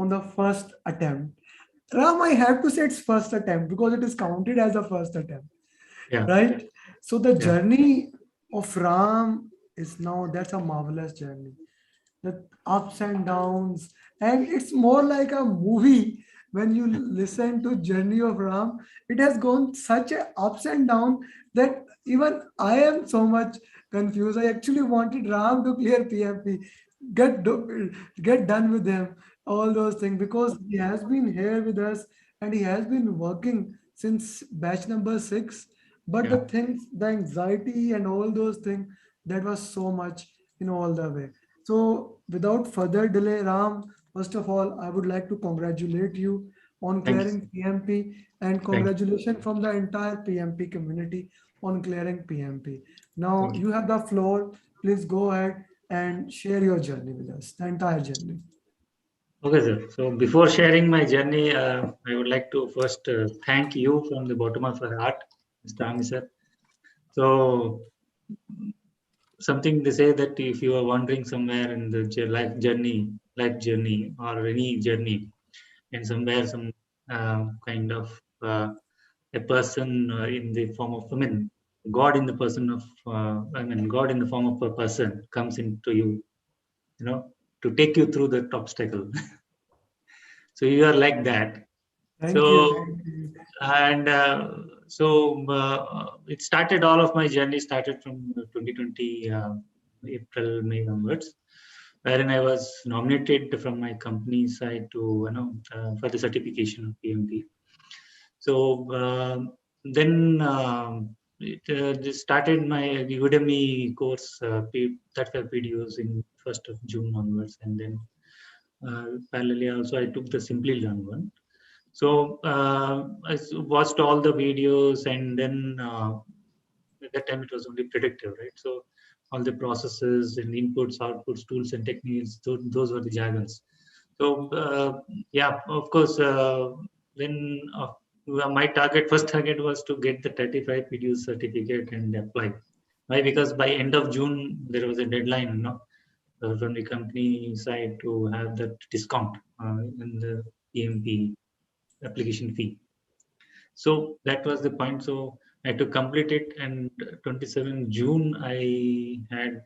on the first attempt. Ram, I have to say it's first attempt because it is counted as a first attempt, Yeah. right? So the Yeah. journey of Ram is now, that's a marvelous journey. The ups and downs, and it's more like a movie when you listen to Journey of Ram. It has gone such a ups and down that even I am so much confused. I actually wanted Ram to clear PMP, get get done with him, all those things, because he has been here with us and he has been working since batch number 6. But the Yeah. things, the anxiety and all those things, that was so much in all the way. So, without further delay, Ram, first of all, I would like to congratulate you on Thank you. clearing PMP, and Thank you. congratulations from the entire PMP community on clearing PMP. Now, Thank you. you have the floor. Please go ahead and share your journey with us, the entire journey. Okay, sir. So before sharing my journey, I would like to first thank you from the bottom of our heart, Mr. Ami sir. So something they say that if you are wandering somewhere in the life journey or any journey, and somewhere some kind of a person in the form of, I mean, God in the person of, God in the form of a person comes into you, to take you through that obstacle. So you are like that. Thank you. So, Thank you. and it started, all of my journey started from 2020, April, May onwards, wherein I was nominated from my company side to, for the certification of PMP. So then it just started my Udemy course, 35 videos in 1st of June onwards, and then parallelly also I took the Simply Learn one. So watched all the videos, and then at that time it was only predictive, right? So all the processes and inputs, outputs, tools and techniques, those were the jargons. So yeah, of course, then my first target was to get the 35 videos certificate and apply. Why? Because by end of June there was a deadline, from the company side to have that discount in the PMP application fee. So that was the point. So I had to complete it, and 27 June I had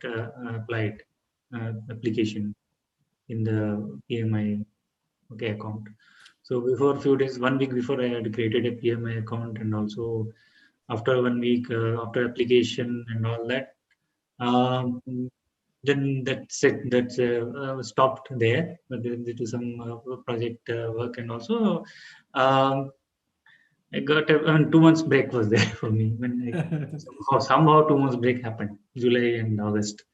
applied application in the PMI account. So before a few days, 1 week before, I had created a PMI account, and also after 1 week after application and all that, um, then that's it. That's stopped there. But then due to some project work, and also um, I got 2 months break was there for me. When somehow 2 months break happened, July and August.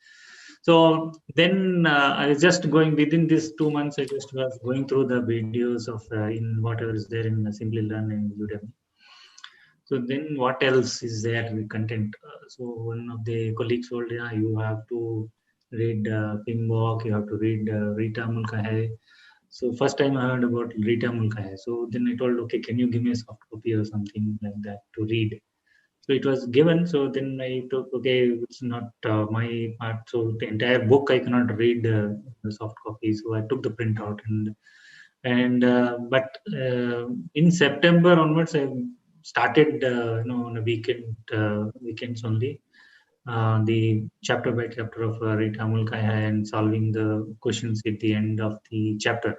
So then I was just going within these 2 months. I just was going through the videos of in whatever is there in Simply Learn and Udemy. So then what else is there in content? So one of the colleagues told, yeah, you have to read Pimbok, you have to read Rita Mulka Hai. So first time I heard about Rita Mulka Hai. So then I told, okay, can you give me a soft copy or something like that to read? So it was given. So then I took, okay, it's not my part. So the entire book I cannot read the soft copy. So I took the printout, but in September onwards I started, on a weekends only, the chapter by chapter of Rita Mulka Hai and solving the questions at the end of the chapter.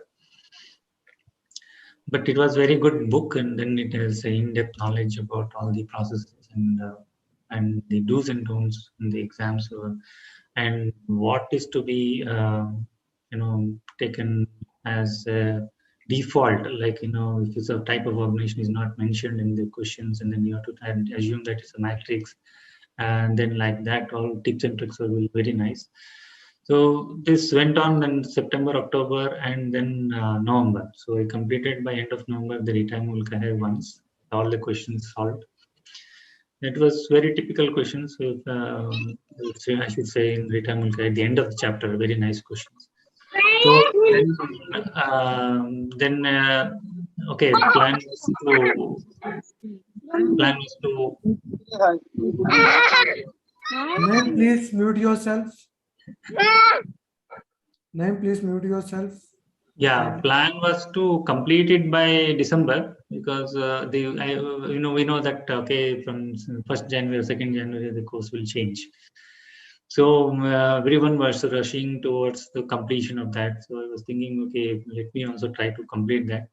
But it was very good book, and then it has in-depth knowledge about all the processes and the do's and don'ts in the exams, and what is to be taken as a default, like, if it's a type of organization is not mentioned in the questions, and then you have to assume that it's a matrix, and then like that all tips and tricks will be very nice. So this went on in September, October, and then November. So I completed by end of November the Rita Mulka Hai once, all the questions solved. It was very typical questions. I should say in Rita Mulka at the end of the chapter, very nice questions. So then okay, plan was to. Naim, please mute yourself. Naim, please mute yourself. Yeah, And plan was to complete it by December because we know that okay, from first January or second January the course will change. So everyone was rushing towards the completion of that. So I was thinking, okay, let me also try to complete that.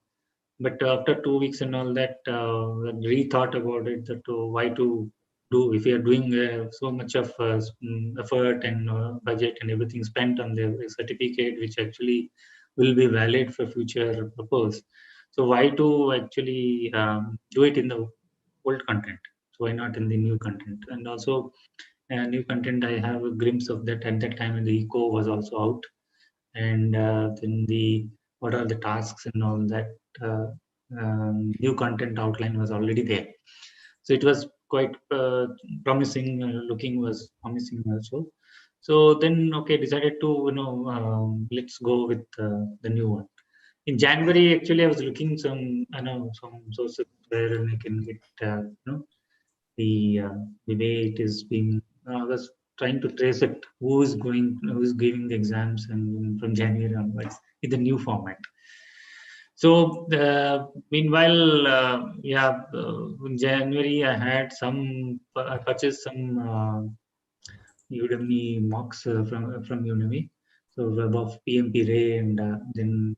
But after 2 weeks and all that, rethought about it that why to do if we are doing so much of effort and budget and everything spent on the certificate, which actually will be valid for future purpose. So why to actually do it in the old content? So why not in the new content? And also new content, I have a glimpse of that at that time when the eco was also out, and then the what are the tasks and all that uh, new content outline was already there. So it was quite promising. Looking was promising also. So then, okay, decided to let's go with the new one. In January, actually, I was looking some sources where I can get the the way it is being. I was trying to trace it. Who is giving the exams, and from January onwards in the new format. So meanwhile, in January I had I purchased some Udemy mocks from Udemy. So web of PMP Ray, and then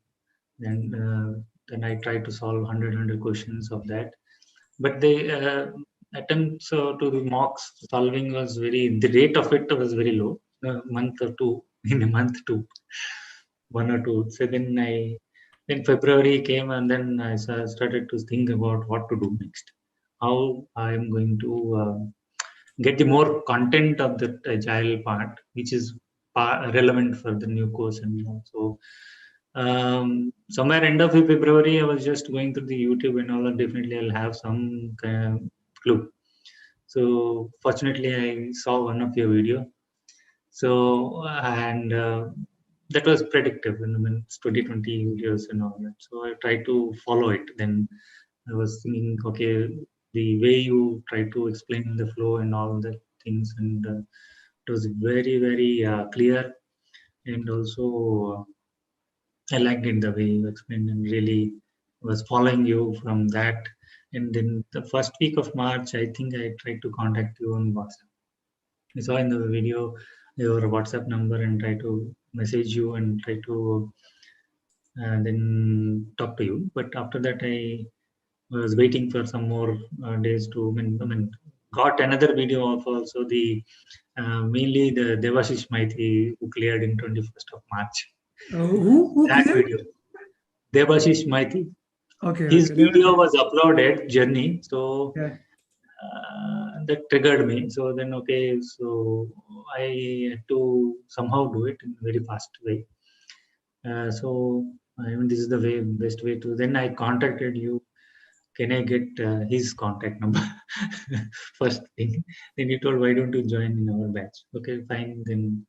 I tried to solve 100 questions of that. But the attempts to the mocks solving was the rate of it was very low. A month or two in a month two, one or two. So then February came, and then I started to think about what to do next. How I am going to get the more content of the agile part, which is relevant for the new course and all. So somewhere end of February, I was just going through the YouTube and all that. Definitely, I'll have some kind of clue. So fortunately, I saw one of your video. So and that was predictive. I mean, it's 2020 videos and all that. So I tried to follow it. Then I was thinking, okay, the way you try to explain the flow and all the things, and it was very clear, and also I liked it the way you explained, and really was following you from that. And then the first week of March, I think I tried to contact you on WhatsApp. I saw in the video your WhatsApp number and try to message you and try to then talk to you. But after that, I was waiting for some more days to. Got another video of also the mainly the Devashish Maithi who cleared in 21st of March. who That cleared? video, Devashish Maithi, Okay, his okay. They video were, was uploaded Journey, so yeah. that triggered me. So then, okay, so I had to somehow do it in a very fast way. So I mean, this is the best way to. Then I contacted you. Can I get his contact number? First thing. Then you told, why don't you join in our batch? Okay, fine. Then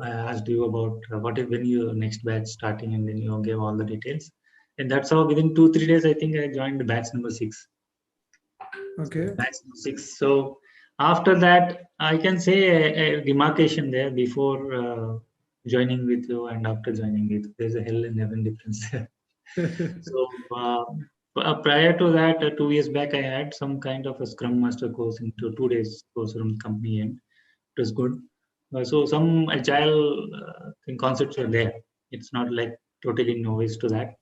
I asked you about what is when your next batch starting, and then you gave all the details. And that's how within 2 3 days, I think I joined the batch number 6. So Okay. batch number 6. So after that, I can say a demarcation there before joining with you and after joining with you. There's a hell and heaven difference there. So prior to that, 2 years back, I had some kind of a Scrum Master course into 2 days course from company, and it was good. So some agile concepts are there. It's not like totally novice to that.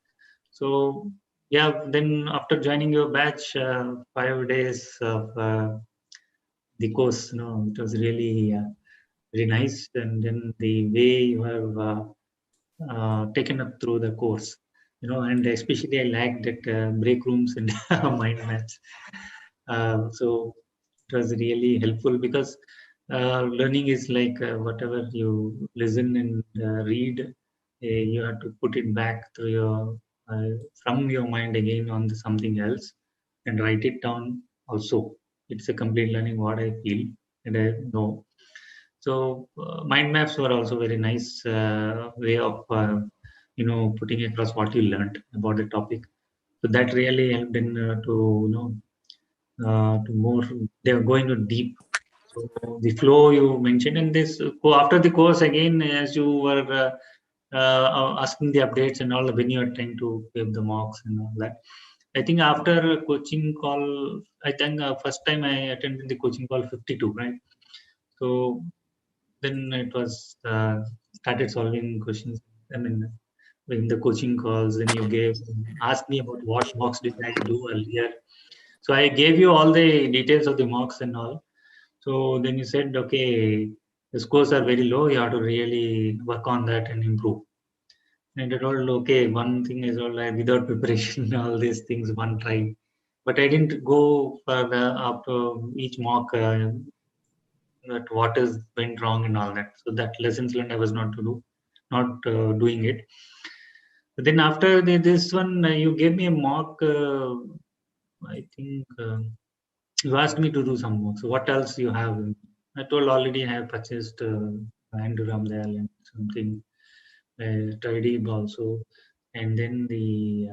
So yeah, then after joining your batch, 5 days of the course, it was really very nice. And then the way you have taken up through the course, and especially I like that break rooms and mind maps. So it was really helpful because learning is like whatever you listen and read, you have to put it back through uh, from your mind again on the something else and write it down also. It's a complete learning what I feel and I know. So mind maps were also very nice way of putting across what you learned about the topic. So that really helped in to to more. They were going to deep. So the flow you mentioned, and this after the course again, as you were asking the updates and all when you are trying to give the mocks and all that. I think after a coaching call, I think first time I attended the coaching call 52, right? So then it was started solving questions. I mean, in the coaching calls, then you gave asked me about what mocks did I do earlier. So I gave you all the details of the mocks and all. So then you said, okay, the scores are very low. You have to really work on that and improve. And I told, okay, one thing is all like without preparation, all these things, one try. But I didn't go for the after each mock that what is went wrong and all that. So that lessons learned I was not to do, not doing it. But then after this one, you gave me a mock. I think you asked me to do some mock. So what else you have? I told already I have purchased Andrew Ramdale and something, tidy also, and then the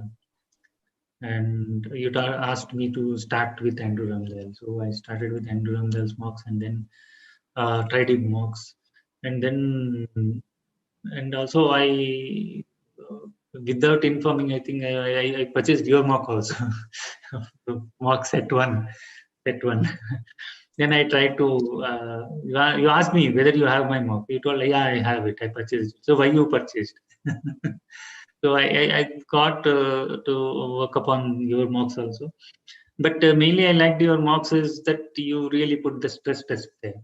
and you asked me to start with Andrew Ramdale. So I started with Andrew Ramdale's mocks and then tried it mocks, and then and also I without informing, I think I purchased your mock also. Mock set one. Then I tried to you asked me whether you have my mock. You told, yeah, I have it. I purchased it. So why you purchased? So I got to work upon your mocks also. But mainly I liked your mocks is that you really put the stress test there.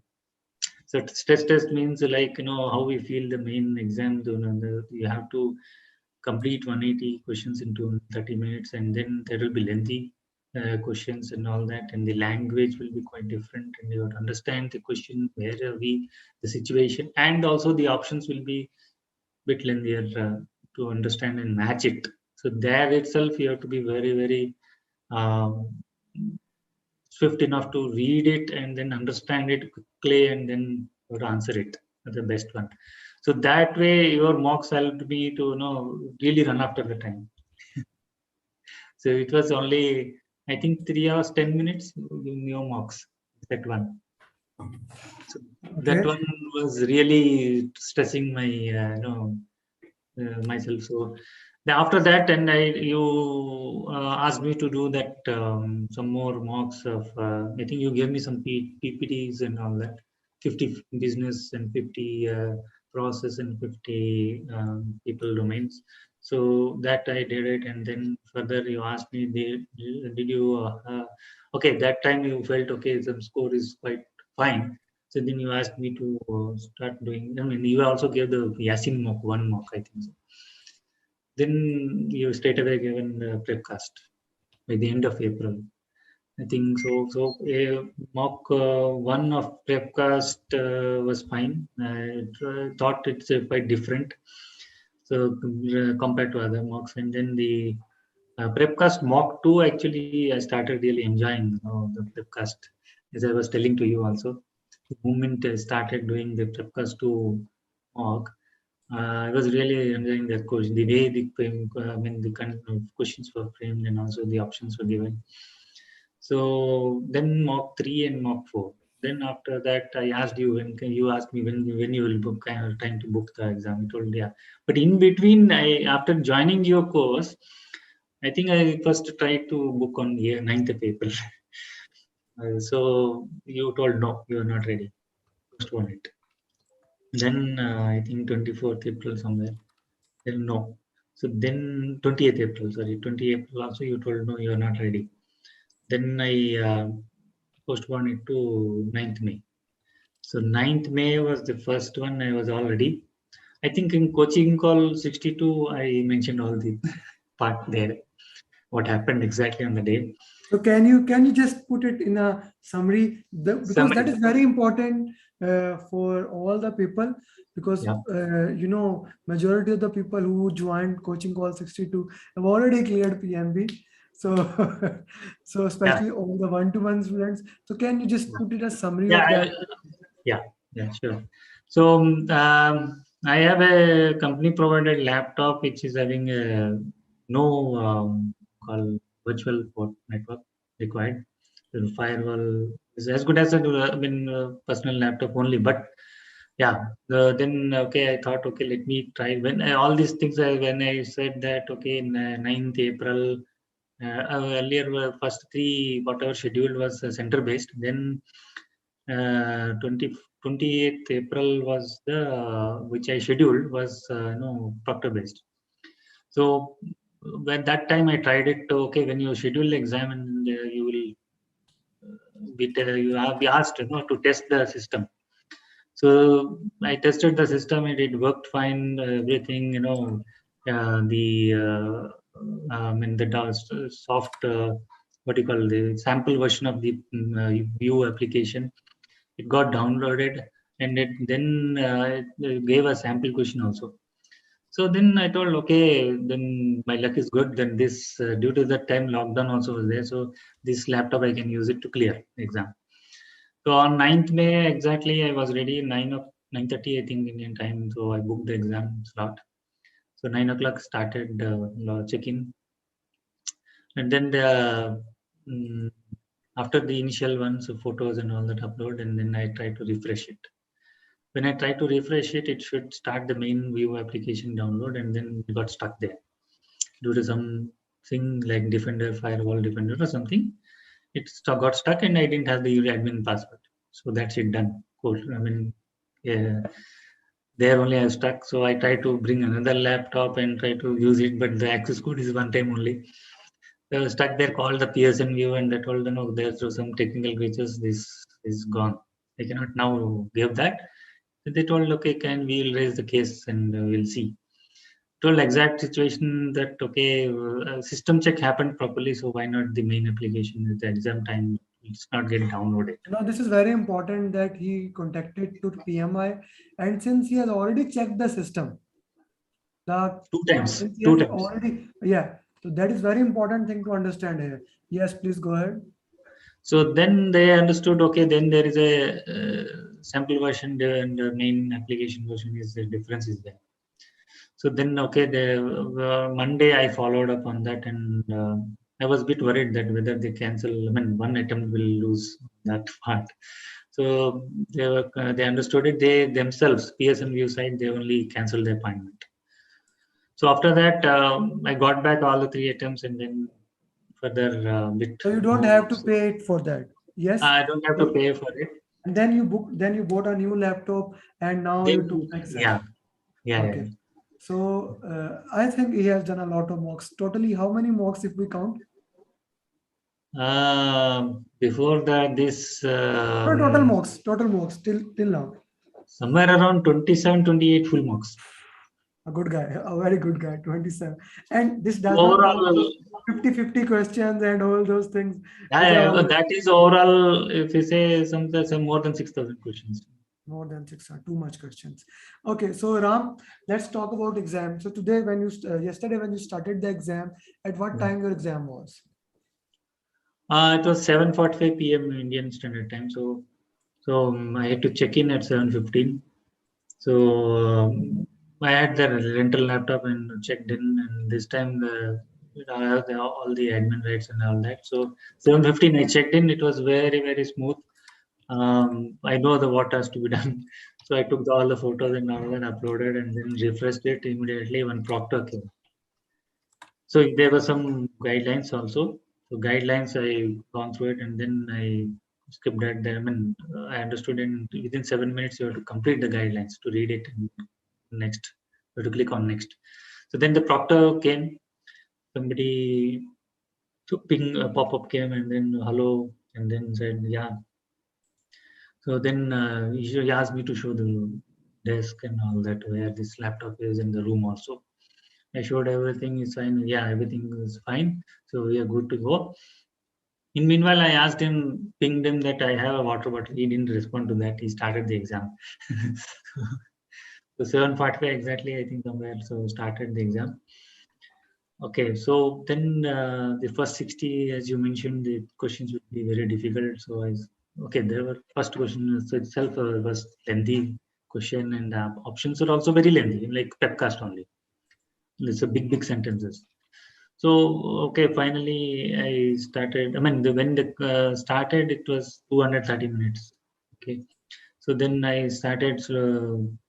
So stress test means like how we feel the main exam. You have to complete 180 questions into 30 minutes, and then there will be lengthy questions and all that, and the language will be quite different, and you have to understand the question, where are we, the situation, and also the options will be bit lengthier to understand and match it. So there itself, you have to be very, very um, swift enough to read it and then understand it quickly and then you have to answer it the best one. So that way, your mocks helped me to really run after the time. So it was only I think 3 hours 10 minutes your mocks that one. So that Okay. one was really stressing my myself. So after that, and you asked me to do that some more mocks of. I think you gave me some PPTs and all that. 50 business and 50 process and 50 people domains. So that I did it, and then further you asked me, did you? Okay, that time you felt okay. Some score is quite fine. So then you asked me to start doing. I mean, you also gave the Yasin mock, one mock, I think so. Then you straight away given prepcast by the end of April. I think so. So mock one of prepcast was fine. I thought it's quite different. So compared to other mocks, and then the prepcast mock two actually I started really enjoying the prepcast, as I was telling to you also. The moment I started doing the prepcast two mock, I was really enjoying that course. The way I mean, the kind of questions were framed and also the options were given. So then mock three and mock four. Then after that, I asked you you asked me when you will book time to book the exam. You told yeah. But in between, I after joining your course, I think I first tried to book on 9th of April. So you told no, you are not ready. Postpone it. Then I think 24th April somewhere. Then no. So then 20th April, sorry, 20th April also you told no, you are not ready. Then I postponed it to 9th May. So 9th May was the first one I was all ready. I think in coaching call 62, I mentioned all the part there, what happened exactly on the day. So can you just put it in a summary? Because that Summary. is very important for all the people, because Yeah. majority of the people who joined coaching call 62 have already cleared PMB. So so Yeah. especially all the one-to-one students. So can you just put it a summary Yeah. of that? Yeah. Yeah. Sure. So I have a company provided laptop which is having a no called virtual port network required. The firewall is as good as a personal laptop only, but yeah. Then okay, I thought, okay, let me try. When all these things, when I said that, okay, in 9th April, earlier first three whatever scheduled was center based. Then 28th April was the which I scheduled was proctor based. So when that time I tried it, okay, when you schedule the exam and you will you have be asked to test the system. So I tested the system and it worked fine. Everything, I mean the soft, what do you call, the sample version of the view application. It got downloaded, and then it gave a sample question also. So then I told, okay, then my luck is good. Then this, due to that time, lockdown also was there. So this laptop I can use it to clear the exam. So on 9th May exactly, I was ready 9:30 I think Indian time. So I booked the exam slot. So 9 o'clock started check-in, and then mm, after the initial ones, so photos and all that upload, and then I try to refresh it. When I try to refresh it, it should start the main view application download, and then it got stuck there due to something like Defender, Firewall Defender or something. It got stuck, and I didn't have the admin password. So that's it, done. Cool. I mean, yeah, there only I was stuck. So I tried to bring another laptop and try to use it, but the access code is one time only. So I was stuck there, called the Pearson View, and I told them, no, there's some technical glitches. This is gone. I cannot now give that. They told, okay, can we'll raise the case and we'll see. Told exact situation that, okay, system check happened properly, so why not the main application at the exam time? It's not get downloaded. This is very important that he contacted to PMI, and since he has already checked the system, the Two times, since he two has times. already, yeah, so that is very important thing to understand here. Yes, please go ahead. So then they understood, okay, then there is a sample version there and the main application version is the difference is there. So then, okay, the Monday I followed up on that, and I was a bit worried that whether they cancel. I mean, one attempt will lose that part. So they understood it. They themselves, PSN view side, they only canceled the appointment. So after that, I got back all the three attempts, and then further bit So you don't more. have to pay it for that. Yes. I don't have to So, pay for it. and then you bought a new laptop, and now you took Then the exam. yeah, yeah, yeah. Okay. So I think he has done a lot of mocks. Totally, how many mocks if we count? Before that, this No, total mocks till now. somewhere around 27, 28 full marks. A good guy, a very good guy, 27. And this does not count Overall, those 50-50 questions and all those things, which are yeah, always that is overall. If you say some more than 6,000 questions. more than 600, too much questions. Okay, so Ram, let's talk about exam. So today, yesterday when you started the exam, at what Yeah. time your exam was? It was 7:45 p.m. Indian Standard Time. So I had to check in at 7:15. So I had the rental laptop and checked in, and this time I have all the admin rights and all that. So 7:15 I checked in. It was very very smooth. I know the what has to be done. So I took all the photos and all that, uploaded, and then refreshed it immediately when Proctor came. So there were some guidelines also. So guidelines I gone through it, and then I skipped that. I mean, I understood within 7 minutes you have to complete the guidelines to read it, and next you have to click on next. So then the proctor came. Somebody ping a pop-up came, and then hello, and then said yeah. So then he asked me to show the desk and all that, where this laptop is in the room also. I showed everything is fine. Yeah, everything is fine. So we are good to go. In meanwhile, I asked him, pinged him that I have a water bottle. He didn't respond to that. He started the exam. So 7:45 exactly, I think somewhere. So started the exam. Okay, so then the first 60, as you mentioned, the questions would be very difficult. So okay, there were first question so itself was lengthy question, and options are also very lengthy, like pepcast only. It's a big sentences. So okay, finally I started. I mean, when the started, it was 230 minutes. Okay, So then I started solving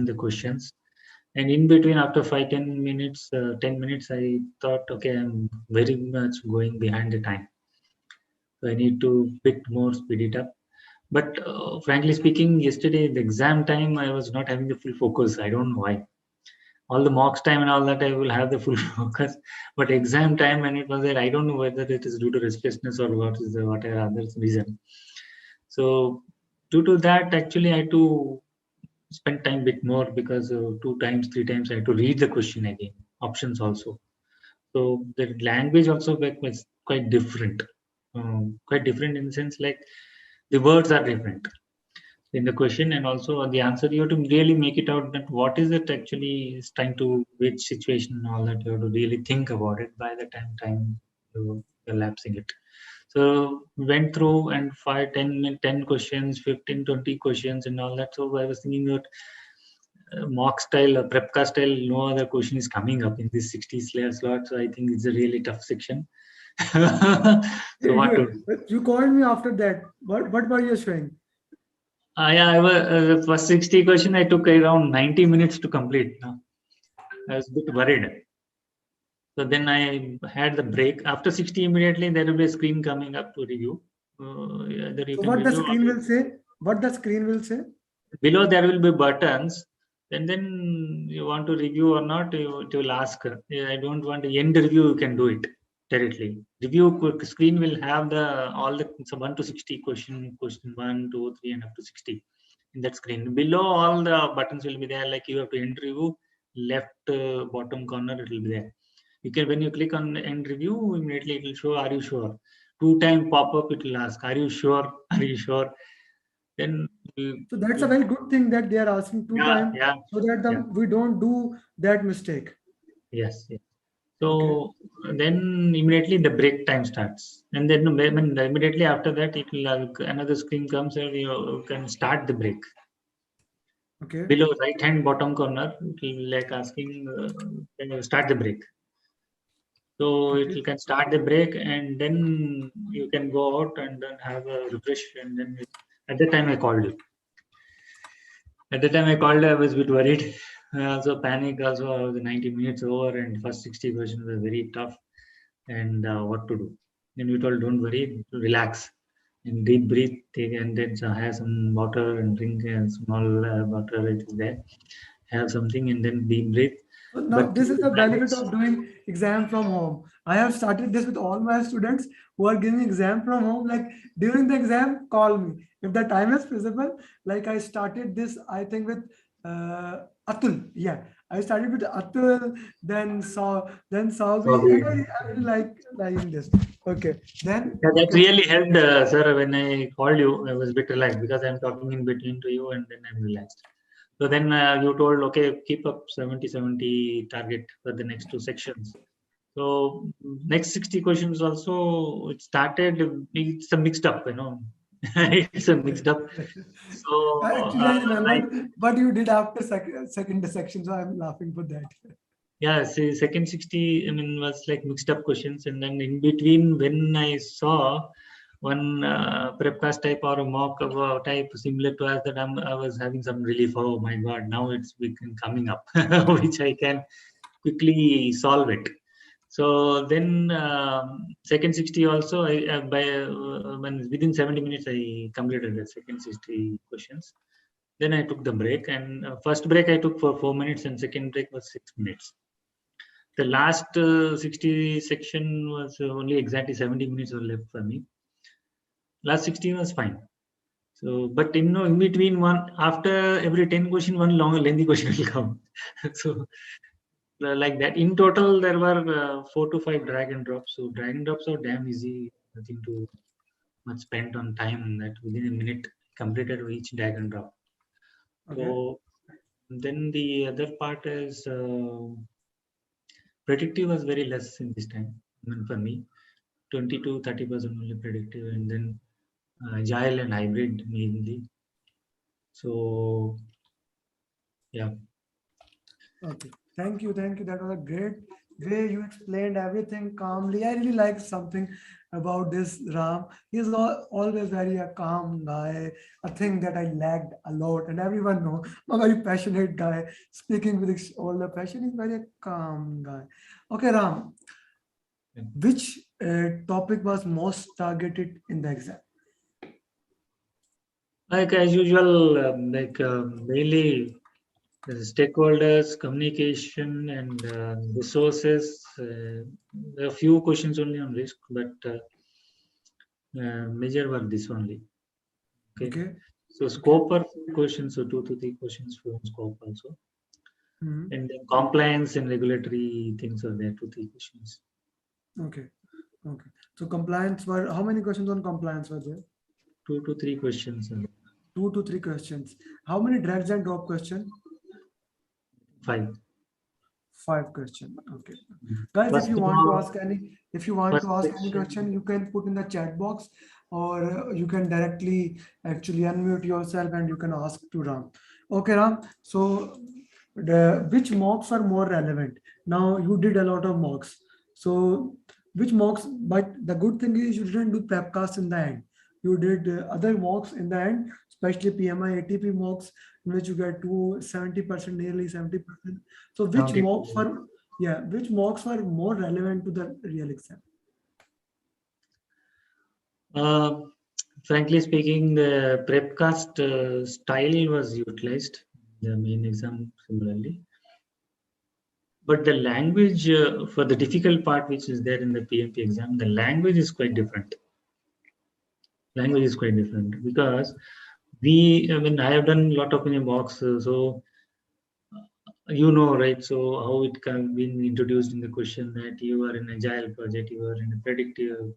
the questions. And in between, after 5 10 minutes, 10 minutes, I thought, okay, I'm very much going behind the time. So I need to bit more speed it up. But frankly speaking, yesterday the exam time I was not having the full focus. I don't know why. All the mocks time and all that I will have the full focus. But exam time when it was there, I don't know whether it is due to restlessness or what is the whatever other reason. So due to that, actually I had to spend time bit more because two times, three times I had to read the question again, options also. So the language also was quite different. Quite different in the sense like the words are different in the question, and also the answer you have to really make it out that what is it actually is trying to, which situation and all that you have to really think about it by the time you're lapsing it. So went through and 5 10 questions, 15 20 questions and all that. So I was thinking that mock style, prepka style, no other question is coming up in this 60 slot. So I think it's a really tough section. So what to do? You called me after that. What were you showing? Yeah, I was, the first 60 question I took around 90 minutes to complete. No? I was a bit worried. So then I had the break. After 60, immediately there will be a screen coming up to review. Either you So can what the review or screen will say? What the screen will say? below there will be buttons. And then you want to review or not, it will ask. Yeah, I don't want to end review, you can do it directly. Review screen will have the all the so 1 to 60 question 1, 2, 3, and up to 60 in that screen. Below all the buttons will be there, like you have to end review, left bottom corner it will be there. You can, when you click on end review, immediately it will show, are you sure? Two time pop up, it will ask, are you sure? Are you sure? Then So that's a you very good thing that they are asking two yeah, times yeah, so that yeah, we don't do that mistake. yes, yes. Okay. So then immediately the break time starts, and then when immediately after that it will another screen comes and you can start the break. Okay. Below right hand bottom corner, it will be like asking can you start the break. So it Okay. can start the break, and then you can go out and then have a refresh, and then at the time I called you. At the time I called, I was a bit worried. I also panicked. Also, I was 90 minutes over, and first 60 questions were very tough. And what to do? Then we told, don't worry, relax, and deep breathe, take, and then have some water and drink a small water. It is there. Have something, and then deep breathe. So now But this is the benefit manage. of doing exam from home. I have started this with all my students who are giving exam from home. Like during the exam, call me if the time is feasible. Like I started this, I think with Atul. Yeah, I started with Atul, then Savi, and Sorry. I really liking this. Okay, then Yeah, that okay. really helped, sir. When I called you, I was a bit relaxed because I'm talking in between to you, and then I'm relaxed. So then you told, okay, keep up 70-70 target for the next two sections. So next 60 questions also, it started, it's a mixed up, it's a mixed up. So Actually, I like, remembered what you did after second section, so I'm laughing for that. yeah, see, second 60, I mean, was like mixed up questions. And then in between, when I saw one prepcast type or a mock of a type similar to us, that I was having some relief. Oh my God, now it's coming up, which I can quickly solve it. So then second 60 also, when within 70 minutes, I completed the second 60 questions. Then I took the break, and first break I took for 4 minutes, and second break was 6 minutes. The last 60 section was only exactly 70 minutes were left for me. Last 60 was fine. So, but in between one, after every 10 question, one long lengthy question will come. So, like that. In total, there were 4 to 5 drag and drops. So, drag and drops are damn easy. Nothing too much spent on time. That within a minute completed each drag and drop. Okay. So, then the other part is predictive was very less in this time. I mean, for me, 20 to 30% only predictive, and then agile and hybrid mainly. So yeah, Okay. Thank you. Thank you. That was a great way you explained everything calmly. I really like something about this Ram. He's always very a calm guy, a thing that I lacked a lot, and everyone know. I'm a very passionate guy, speaking with all the passion. He's very calm guy. Okay, Ram, which topic was most targeted in the exam? Like as usual, mainly the stakeholders, communication, and resources. There are few questions only on risk, but major were this only. Okay. Okay, So okay. scope are questions, so 2 to 3 questions from scope also. Mhm. And then compliance and regulatory things are there, 2 3 questions. Okay, okay. So compliance were how many questions on compliance were there? 2 to 3 questions. 2 to 3 questions. How many drags and drop question? Five. 5 question. Okay. Guys, if First you want to round, ask any, if you want first to ask any question, question. you can put in the chat box, or you can directly actually unmute yourself and you can ask to Ram. Okay, Ram. So which mocks are more relevant? Now you did a lot of mocks. So which mocks, but the good thing is you didn't do prepcast in the end. You did other mocks in the end, especially PMI ATP mocks, in which you get to 70%, nearly 70%. So which 70. mocks were, yeah, which mocks were more relevant to the real exam? Uh, Frankly speaking, the prepcast style was utilized in the main exam similarly. But the language for the difficult part, which is there in the PMP exam, the language is quite different. Language is quite different because I mean, I have done a lot of mocks, so right? So how it can been introduced in the question that you are in agile project, you are in a predictive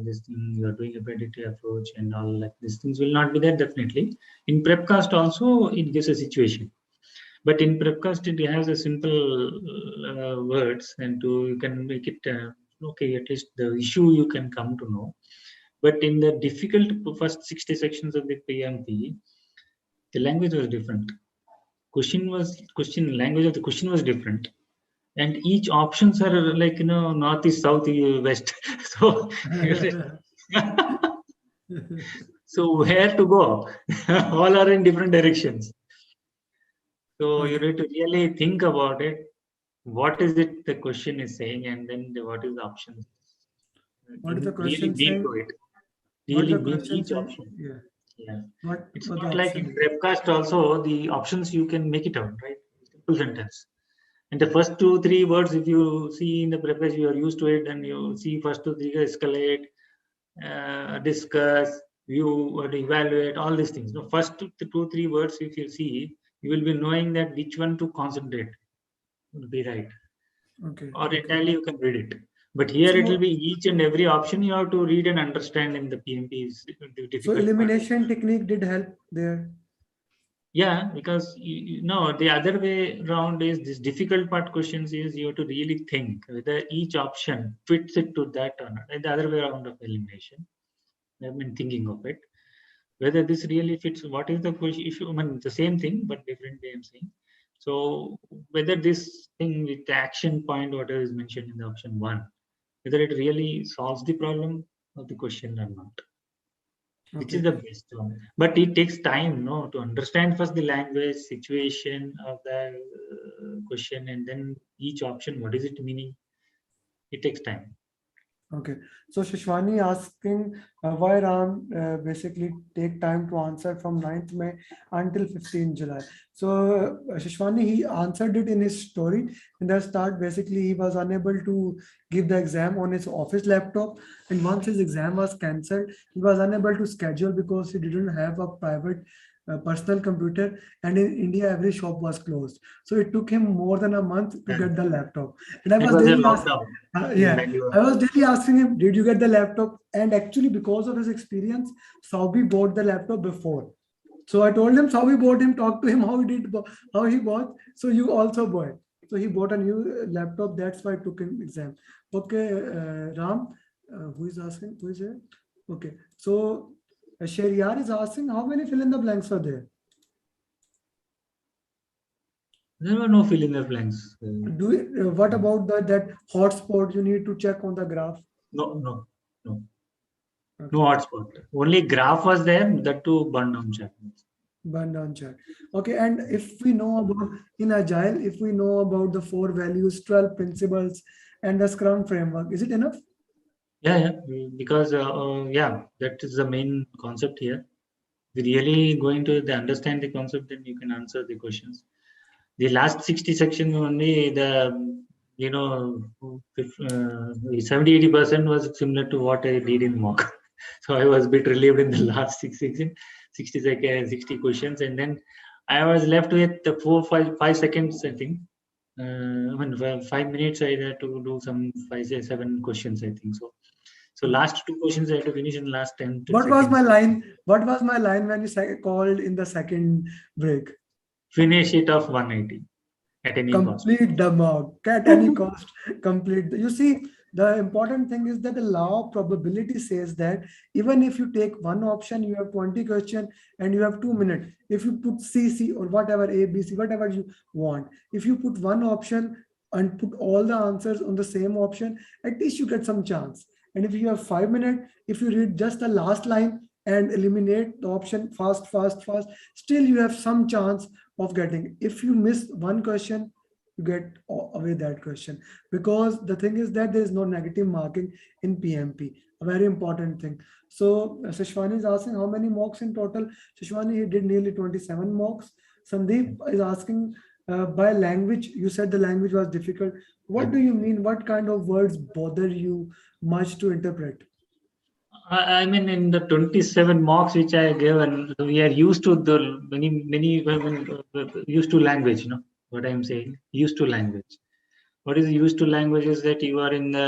this thing, you are doing a predictive approach, and all like these things will not be there definitely. In prepcast also, it gives a situation, but in prepcast it has a simple words, and to you can make it okay. At least the issue you can come to know. But in the difficult first 60 sections of the PMP, the language was different. Question language of the question was different, and each options are like north east south west. So so where to go? All are in different directions. So you Okay. need to really think about it. What is it the question is saying, and then what is the options? What is the Really question been to saying? it. What is Really the been question each saying? option. Yeah. Yeah. What It's was the not like in option? webcast also the options you can make it out, right? Simple sentence. And the first 2 3 words, if you see in the preface, you are used to it, and you see first 2 3 escalate, discuss, view, or evaluate, all these things. No, first 2 3 words, if you see, you will be knowing that which one to concentrate will be right, Okay. or Okay. entirely you can read it. But here it will So be each and every option you have to read and understand in the PMP's so difficult part. elimination technique did help there. Yeah, because no, the other way around is this difficult part questions is you have to really think whether each option fits it to that or not. And the other way around of elimination, I've been thinking of it. Whether this really fits, what is the question issue? I mean, the same thing, but different way I'm saying. So whether this thing with the action point, whatever is mentioned in the option one, whether it really solves the problem of the question or not, which is Okay. the best one. But it takes time, no, to understand first the language, situation of the question, and then each option, what is it meaning? It takes time. Okay. So Shishwani asking why Ram basically take time to answer from 9th May until 15 July. So Shishwani, he answered it in his story. In the start, basically, he was unable to give the exam on his office laptop. And once his exam was cancelled, he was unable to schedule because he didn't have a private personal computer. And in India, every shop was closed. So it took him more than a month to Yeah. get the laptop. And I It was was a daily asked, lockdown in yeah, Bangalore. I was daily asking him, did you get the laptop? And actually, because of his experience, Saubi bought the laptop before. So I told him, Saubi bought him, talk to him how he did, how he bought. So you also bought. So he bought a new laptop. That's why I took him exam. Okay, Ram, who is asking? Who is here? Okay, so Sheriyar is asking, how many fill in the blanks are there? There were no fill in the blanks. What about that hotspot you need to check on the graph? No, no, no, no Okay. hotspot. Only graph was there. That too burned down chat. Burn down chat. Okay, and if we know about in Agile, if we know about the 4 values, 12 principles, and the Scrum framework, is it enough? Yeah, yeah. Because yeah, that is the main concept here. If you really going to understand the concept, then you can answer the questions. The last 60 section only the you know 70-80% was similar to what I did in mock. So I was a bit relieved in the last 60 seconds, 60 questions, and then I was left with the 5 seconds, I think. I mean, 5 minutes I had to do some 7 questions, I think so. So Okay. last 2 questions I had to finish in the last 10 What was my seconds. line? What was my line when you called in the second break? Finish it off 180 at any cost. Complete the mock at any cost. Complete. You see, the important thing is that the law of probability says that even if you take one option, you have 20 question and you have 2 minutes. If you put CC or whatever ABC, whatever you want, if you put one option and put all the answers on the same option, at least you get some chance. And if you have 5 minutes, if you read just the last line and eliminate the option fast, fast, fast, still you have some chance of getting. If you miss one question, you get away that question, because the thing is that there is no negative marking in PMP, a very important thing. So Shishwani is asking how many mocks in total. Shishwani, he did nearly 27 mocks. Sandeep is asking by language, you said the language was difficult. What Yeah. do you mean? What kind of words bother you much to interpret? I mean, in the 27 marks which I gave, and we are used to the many used to language. You know what I'm saying? Used to language. What is used to language is that you are in the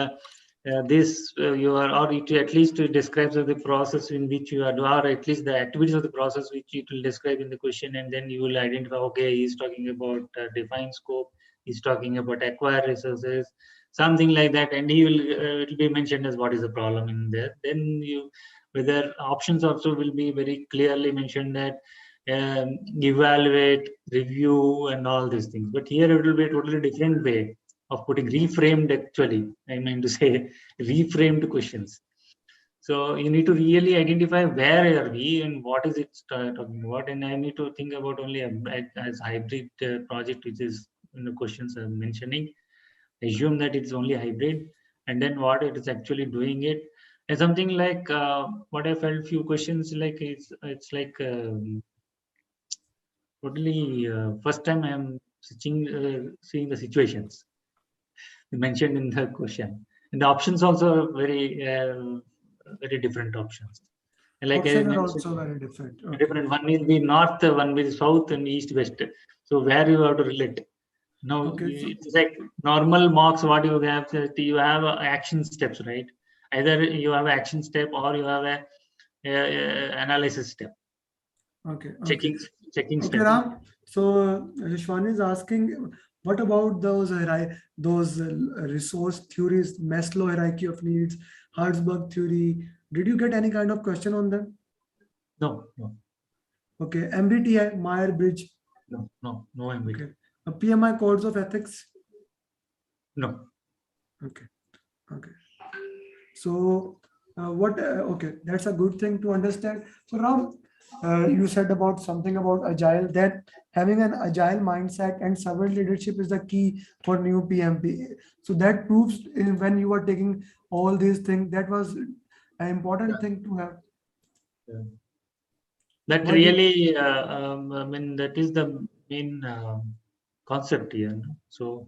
this you are, or it at least describes of the process in which you are, or at least the activities of the process which it will describe in the question, and then you will identify. Okay, he's talking about define scope. He's talking about acquire resources, something like that, and he will it will be mentioned as what is the problem in there. Then you, whether options also will be very clearly mentioned that evaluate, review, and all these things. But here it will be a totally different way of putting reframed. Actually, I mean to say reframed questions. So you need to really identify where are we and what is it talking about, and I need to think about only as hybrid project, which is in the questions I'm mentioning. Assume that it's only hybrid, and then what it is actually doing it. And something like what I felt few questions like it's like totally first time I am seeing the situations mentioned in the question, and the options also are very different options. And like I Options are mentioned, also very different. Okay. different. One will be north, one will be south, and east west. So where you have to relate. Now Okay. So it's like normal mocks. What you have, you have action steps, right? Either you have action step or you have analysis step, okay. Okay. checking checking Okay, step. Ram. So Yashwani is asking, what about those resource theories, Maslow hierarchy of needs, Herzberg theory? Did you get any kind of question on them? No, no, Okay, MBTI, Meyer Bridge. no Okay, ambiguity. PMI codes of ethics. No. Okay, okay. So what? Okay, that's a good thing to understand. So Ram, you said about something about agile, that having an agile mindset and servant leadership is the key for new PMP. So that proves when you are taking all these things, that was an important thing to have. Yeah. That What do really, I mean, that is the main concept here. No? So,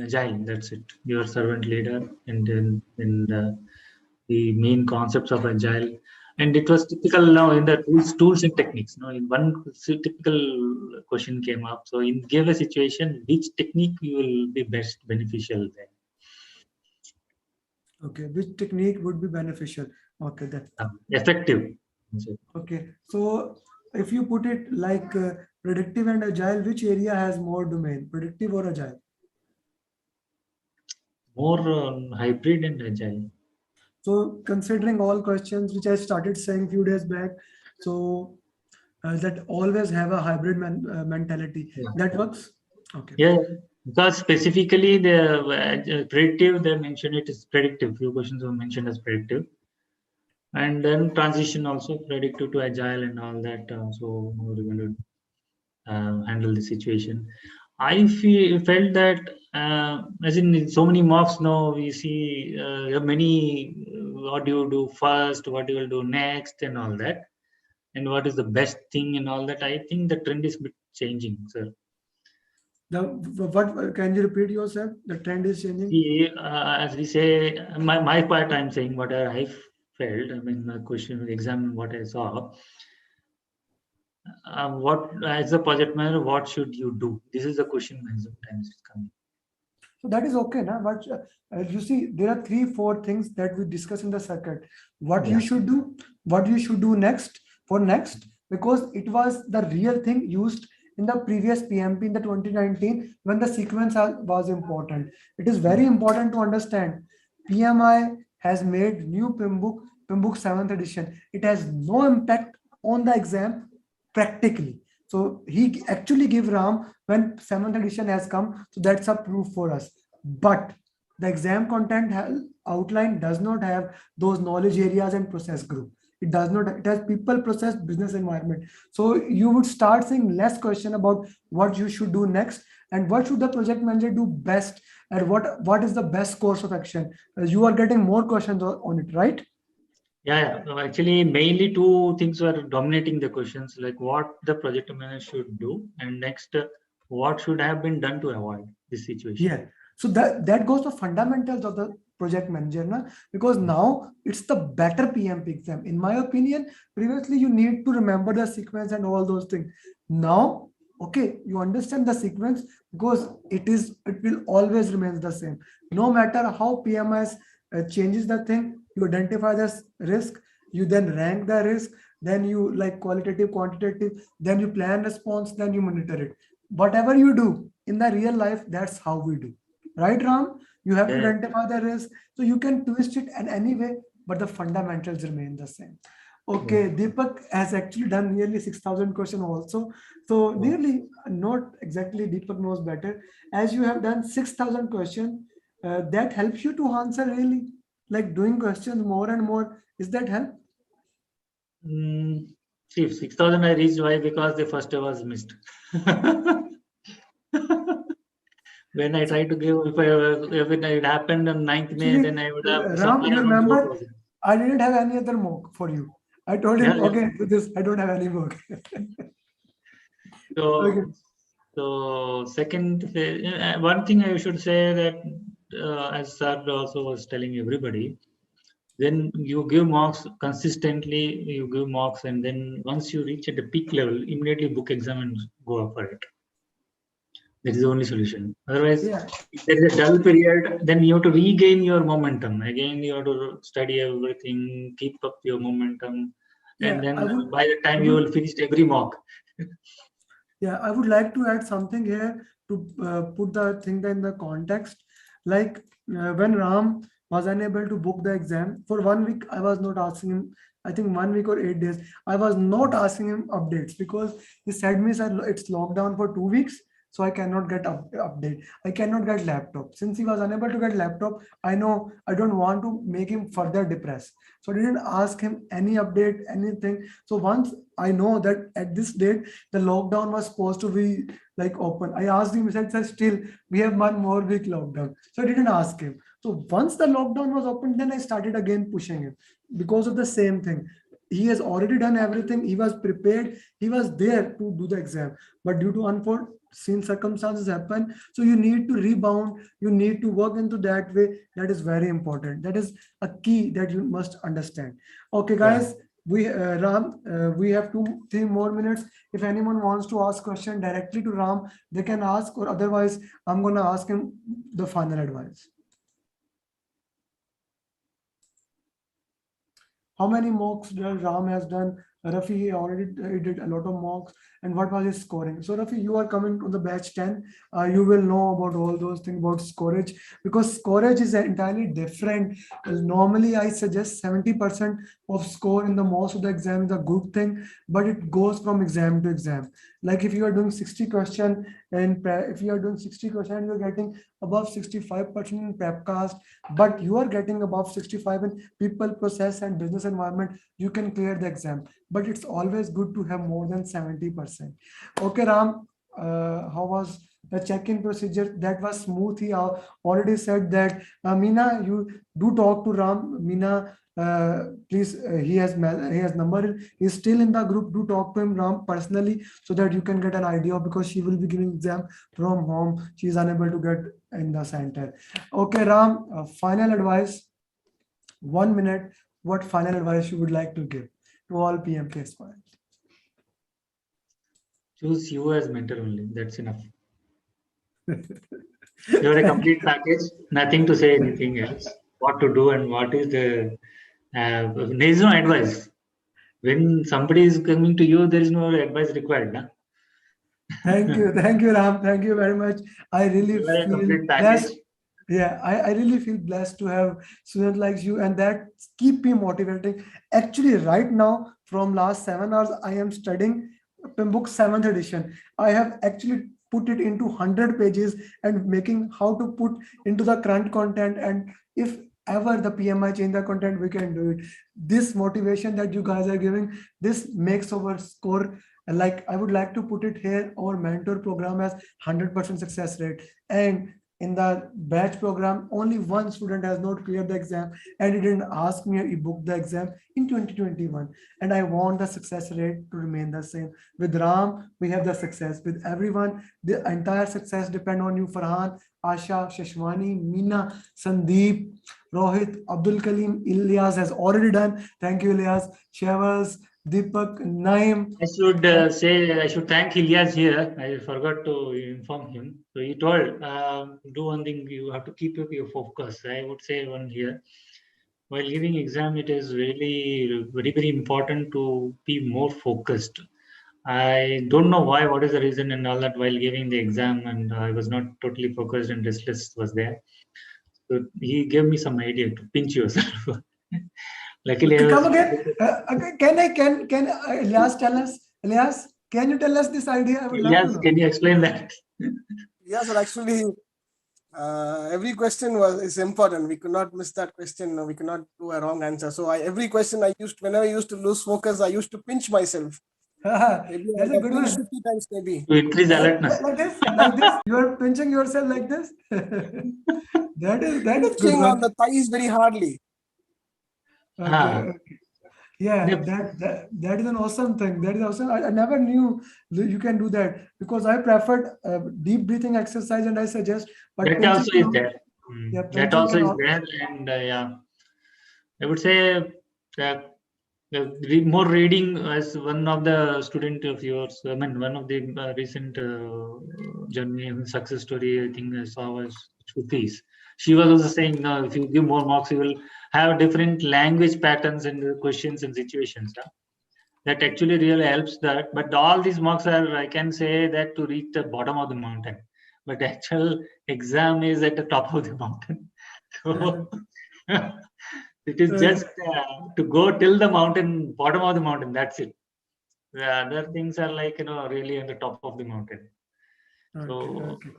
agile, that's it. Your servant leader, and then the main concepts of agile. And it was typical now in the tools and techniques. No, in one typical question came up. So, in give a situation, which technique you will be best beneficial there? okay, which technique would be beneficial? Okay, that Effective. So, okay. So if you put it like predictive and agile, which area has more domain, predictive or agile? more hybrid and agile. So considering all questions which I started saying few days back, so that always have a hybrid mentality. Yeah. That works. Okay. Yeah, because specifically the predictive, they mentioned it is predictive. Few questions were mentioned as predictive, and then transition also predictive to agile and all that. So how are you going to handle the situation? Felt that as in so many mocks now we see many what do you do first, what you will do next, and all that, and what is the best thing and all that. I think the trend is bit changing, sir. The what can you repeat yourself? The trend is changing. See, as we say, my part, I'm saying what I felt. I mean, the question, exam, what I saw. What as a project manager, what should you do? This is the question many sometimes it's coming. So that is okay, na? But you see, there are three, four things that we discuss in the circuit. What you Yeah, should do, what you should do next for next, because it was the real thing used in the previous PMP in the 2019 when the sequence was important. It is very important to understand. PMI has made new PIM book 7th edition. It has no impact on the exam practically. So he actually gave Ram when 7th edition has come. So that's a proof for us. But the exam content outline does not have those knowledge areas and process group. It does not. It has people, process, business environment. So you would start seeing less question about what you should do next and what should the project manager do best and what is the best course of action. You are getting more questions on it, right? yeah, yeah. No, actually, mainly two things were dominating the questions, like what the project manager should do, and next, what should have been done to avoid this situation. Yeah. So that goes to fundamentals of the project manager, na? Because now it's the better PMP exam. In my opinion, previously you need to remember the sequence and all those things. Now, okay, you understand the sequence because it will always remains the same. No matter how PMS changes the thing, you identify the risk, you then rank the risk, then you like qualitative, quantitative, then you plan response, then you monitor it. Whatever you do, in the real life, that's how we do. Right, Ram? You have to Yeah, identify the risk. So you can twist it in any way, but the fundamentals remain the same. yeah. Okay, Deepak has actually done nearly 6,000 questions also. So Oh. nearly, not exactly, Deepak knows better. As you have done 6,000 questions, that helps you to answer really, like doing questions more and more. Is that help? See, 6,000 I reached. Why? Because the first day was missed. When I tried to give, if it happened on 9th May, Actually, then I would have Ram, somewhere you around remember, 4,000. I didn't have any other mock for you. I told Yeah, him, yeah. okay, do this. I don't have any work. Okay. So second, one thing I should say that as Sir also was telling everybody, when you give marks consistently, you give marks, and then once you reach at the peak level, immediately book exam and go up for it. That is the only solution. Otherwise, Yeah, if there is a dull period, then you have to regain your momentum. Again, you have to study everything, keep up your momentum, and yeah. then by the I time you would, will finish every mock. yeah, I would like to add something here to put the thing in the context. Like when Ram was unable to book the exam for 1 week, I was not asking him. I think 1 week or 8 days. I was not asking him updates because he said me, sir, it's lockdown for 2 weeks, so I cannot get update. I cannot get laptop. Since he was unable to get laptop, I know I don't want to make him further depressed. So I didn't ask him any update, anything. So once I know that at this date the lockdown was supposed to be like open. I asked him, he said, sir, still we have 1 more week lockdown. So I didn't ask him. So once the lockdown was open, then I started again pushing him because of the same thing. He has already done everything. He was prepared. He was there to do the exam. But due to unforeseen circumstances happen, so you need to rebound. You need to work into that way. That is very important. That is a key that you must understand. Okay, Yeah. guys, we have 2 3 more minutes. If anyone wants to ask question directly to Ram, they can ask, or otherwise I'm gonna ask him the final advice. How many mocks does Ram has done? Rafi already he did a lot of mocks. And what was his scoring? So Rafi, you are coming to the batch 10. You will know about all those things about scorage, because scorage is entirely different. Normally, I suggest 70% of score in the most of the exam is a good thing, but it goes from exam to exam. Like if you are doing 60 question and if you are doing 60 question, you're getting above 65% in prepcast, but you are getting above 65 in people, process, and business environment, you can clear the exam. But it's always good to have more than 70%. Okay, Ram, how was the check-in procedure? That was smooth. He already said that. Meena, you do talk to Ram. Meena, please, he has number. He's still in the group. Do talk to him, Ram, personally, so that you can get an idea, because she will be giving exam from home. She is unable to get in the center. Okay, Ram, final advice. 1 minute. What final advice you would like to give to all PMP aspirants? Choose you as mentor only. That's enough. You're a complete package. Nothing to say anything else. What to do and what is the. There is no advice. When somebody is coming to you, there is no advice required. Na? Thank you, Ram. Thank you very much. I really You are a feel complete package. blessed. Yeah, I really feel blessed to have students like you, and that keep me motivating. Actually, right now, from last 7 hours, I am studying book 7th edition. I have actually put it into 100 pages and making how to put into the current content. And if ever the PMI change the content, we can do it. This motivation that you guys are giving, this makes our score. Like I would like to put it here, our mentor program has 100% success rate, and in the batch program only one student has not cleared the exam, and he didn't ask me, he booked the exam in 2021, and I want the success rate to remain the same. With Ram, we have the success. With everyone, the entire success depend on you. Farhan, Asha, Shashwani, Meena, Sandeep, Rohit, Abdul Kalim, Ilyas has already done. Thank you, Ilyas. Shavas, Deepak, Naim. I should thank Ilyas here. I forgot to inform him. So he told, do one thing, you have to keep up your focus. I would say one here. While giving exam, it is really very, very important to be more focused. I don't know why, what is the reason and all that while giving the exam, and I was not totally focused and restless was there. So he gave me some idea to pinch yourself. Luckily, I Come was. again. Can Ilyas tell us? Ilyas, can you tell us this idea? I would love to Yes, know. can you explain that? Yeah, sir. Actually, every question is important. We could not miss that question. We could not do a wrong answer. So every question I used, whenever I used to lose focus, I used to pinch myself. Maybe I That's a have good pinched one. 50 times, maybe. To increase alertness. Like this, like this. You are pinching yourself like this. That is good Pinching on one. the thighs very hardly. Okay. Ah, Yeah, the- that is an awesome thing. That is awesome. I never knew that you can do that, because I preferred deep breathing exercise, and I suggest, but that pinching also can is also, there. yeah, That pinching also can is also. there, and yeah, I would say that more reading as one of the student of yours. I mean, one of the recent journey and success story I think I saw was Shruti's. She was also saying, no, if you give more marks, you will have different language patterns in the questions and situations. Yeah? That actually really helps that. But all these marks are, I can say that to reach the bottom of the mountain. But actual exam is at the top of the mountain. So it is just to go till the mountain, bottom of the mountain. That's it. The other things are like really on the top of the mountain. Okay, So okay.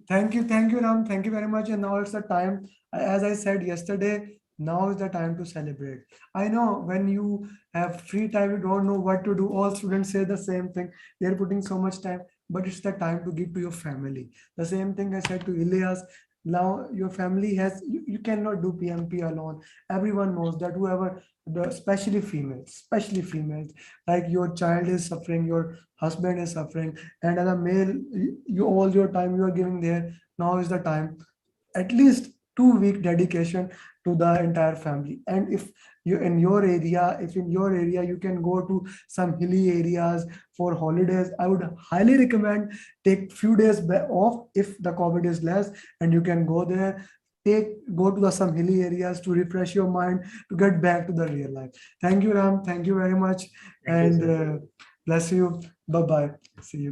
Thank you, Ram. Thank you very much. And now it's the time, as I said yesterday, now is the time to celebrate. I know when you have free time, you don't know what to do. All students say the same thing. They're putting so much time, but it's the time to give to your family. The same thing I said to Ilyas. Now your family has, you cannot do PMP alone. Everyone knows that whoever, especially females, like your child is suffering, your husband is suffering, and as a male, you all your time you are giving there. Now is the time, at least 2 week dedication to the entire family. And if you in your area, if in your area you can go to some hilly areas for holidays, I would highly recommend take few days off if the COVID is less, and you can go there. Go to the some hilly areas to refresh your mind, to get back to the real life. Thank you, Ram. Thank you very much, thank you, and sir. bless you. Bye bye. See you.